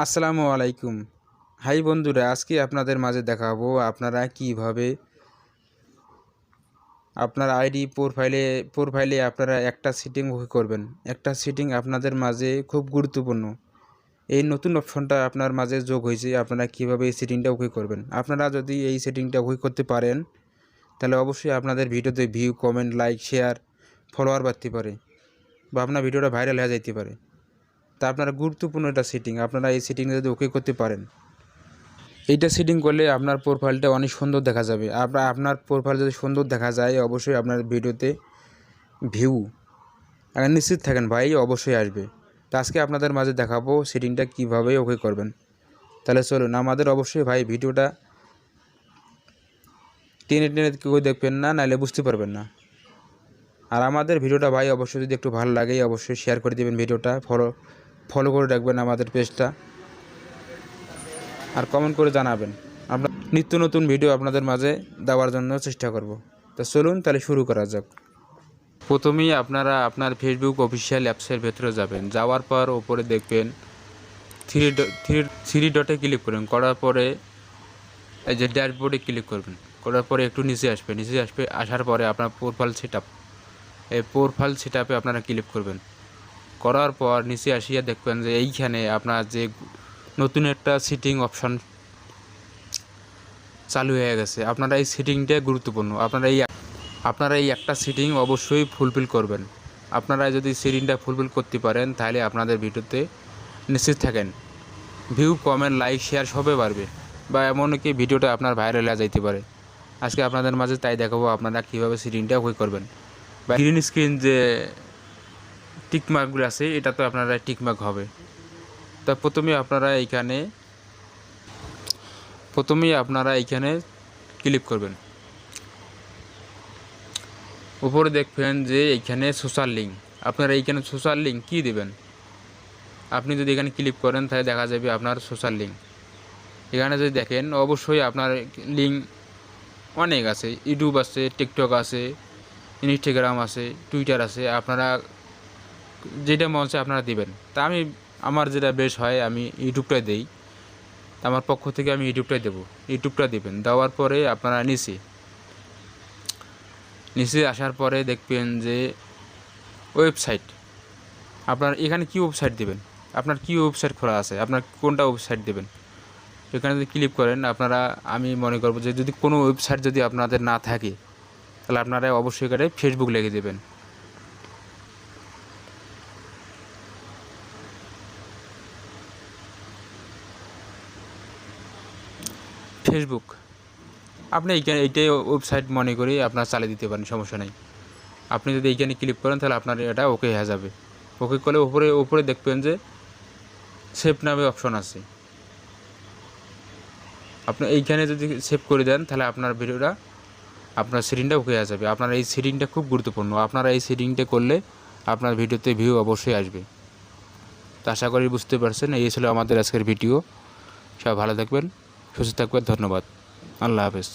আসসালামু আলাইকুম। হাই বন্ধুরা, আজকে আপনাদের মাঝে দেখাবো আপনারা কিভাবে আপনার আইডি প্রোফাইলে আপনারা একটা সেটিং ওকে করবেন। একটা সেটিং আপনাদের মাঝে খুব গুরুত্বপূর্ণ। এই নতুন অপশনটা আপনার মাঝে যোগ হয়েছে, আপনারা কিভাবে এই সেটিংটা ওকে করবেন। আপনারা যদি এই সেটিংটা ওকে করতে পারেন তাহলে অবশ্যই আপনাদের ভিডিওতে view, comment, like, share, follower বাড়তে পারে বা আপনার ভিডিওটা ভাইরাল হয়ে যেতে পারে। তা আপনারা গুরুত্বপূর্ণ একটা সেটিং, আপনারা এই সেটিংটা যদি ওকে করতে পারেন, এইটা সেটিং করলে আপনার প্রোফাইলটা অনেক সুন্দর দেখা যাবে। আপনার প্রোফাইল যদি সুন্দর দেখা যায় অবশ্যই আপনার ভিডিওতে ভিউ নিশ্চিত থাকেন ভাই অবশ্যই আসবে। তো আজকে আপনাদের মাঝে দেখাবো সেটিংটা কিভাবে ওকে করবেন। তাহলে চলুন, আমাদের অবশ্যই ভাই ভিডিওটা টেনে টেনে কেউ দেখবেন না, নাহলে বুঝতে পারবেন না। আর আমাদের ভিডিওটা ভাই অবশ্যই যদি একটু ভালো লাগে অবশ্যই শেয়ার করে দেবেন, ভিডিওটা ফলো করে রাখবেন আমাদের পেজটা, আর কমেন্ট করে জানাবেন। আমরা নিত্য নতুন ভিডিও আপনাদের মাঝে দেওয়ার জন্য চেষ্টা করব। তো চলুন তাহলে শুরু করা যাক। প্রথমেই আপনারা আপনার ফেসবুক অফিসিয়াল অ্যাপসের ভেতরে যাবেন। যাওয়ার পর ওপরে দেখবেন থ্রি ডটে ক্লিক করবেন। করার পরে এই যে ড্যাশবোর্ডে ক্লিক করবেন। করার পরে একটু নিচে আসবে। আসার পরে আপনার প্রোফাইল সেটআপ, এই প্রোফাইল সেটআপে আপনারা ক্লিক করবেন। করার পর নিচে আসিয়া দেখবেন যে এইখানে আপনার যে নতুন একটা সেটিং অপশন চালু হয়ে গেছে। আপনারা এই সেটিংটা গুরুত্বপূর্ণ। আপনারা এই একটা সেটিং অবশ্যই ফুলফিল করবেন। আপনারা যদি সেটিংটা ফুলফিল করতে পারেন তাহলে আপনাদের ভিডিওতে নিশ্চিত থাকেন ভিউ, কমেন্ট, লাইক, শেয়ার সবে বাড়বে বা এমনকি ভিডিওটা আপনার ভাইরাল হয়ে যাইতে পারে। আজকে আপনাদের মাঝে তাই দেখাবো আপনারা কীভাবে সেটিংটা ওকে করবেন। বা গ্রিন স্ক্রিন যে টিকমার্কগুলো আছে এটা তো আপনারা টিকমার্ক হবে। তা প্রথমেই আপনারা এইখানে ক্লিক করবেন। উপরে দেখবেন যে এইখানে সোশ্যাল লিঙ্ক, আপনারা এইখানে সোশ্যাল লিঙ্ক কী দেবেন। আপনি যদি এখানে ক্লিক করেন তাহলে দেখা যাবে আপনার সোশ্যাল লিঙ্ক। এখানে যদি দেখেন অবশ্যই আপনার লিঙ্ক অনেক আছে, ইউটিউব আছে, টিকটক আছে, ইনস্টাগ্রাম আছে, টুইটার আছে। আপনারা যেটা মন চায় আপনারা দিবেন। তা আমার যেটা বেশ হয় আমি ইউটিউবটাই দিই। আমার পক্ষ থেকে আমি ইউটিউবটাই দেবো। ইউটিউবটা দিবেন। দেওয়ার পরে আপনারা নিচে আসার পরে দেখবেন যে ওয়েবসাইট, আপনার এখানে কি ওয়েবসাইট দেবেন, আপনার কি ওয়েবসাইট খোলা আছে, আপনার কোনটা ওয়েবসাইট দেবেন। এখানে যদি ক্লিক করেন আপনারা, আমি মনে করব যে যদি কোনো ওয়েবসাইট যদি আপনাদের না থাকে তাহলে আপনারা অবশ্যই করে ফেসবুক লিখে দেবেন। ফেসবুক আপনি এইটাই ওয়েবসাইট মনে করে আপনারা চালিয়ে দিতে পারেন, সমস্যা নেই। আপনি যদি এইখানে ক্লিক করেন তাহলে আপনার এটা ওকে হয়ে যাবে। ওকে করলে উপরে দেখবেন যে সেভ নামে অপশন আছে। আপনি এইখানে যদি সেভ করে দেন তাহলে আপনার ভিডিওটা, আপনার সেটিংটা ওকে হয়ে যাবে। আপনার এই সেটিংটা খুব গুরুত্বপূর্ণ। আপনারা এই সেটিংটা করলে আপনার ভিডিওতে ভিউ অবশ্যই আসবে। তো আশা করি বুঝতে পারছেন। এই ছিল আমাদের আজকের ভিডিও। সবাই ভালো থাকবেন, সুস্থ থাকবেন। ধন্যবাদ। আল্লাহ হাফেজ।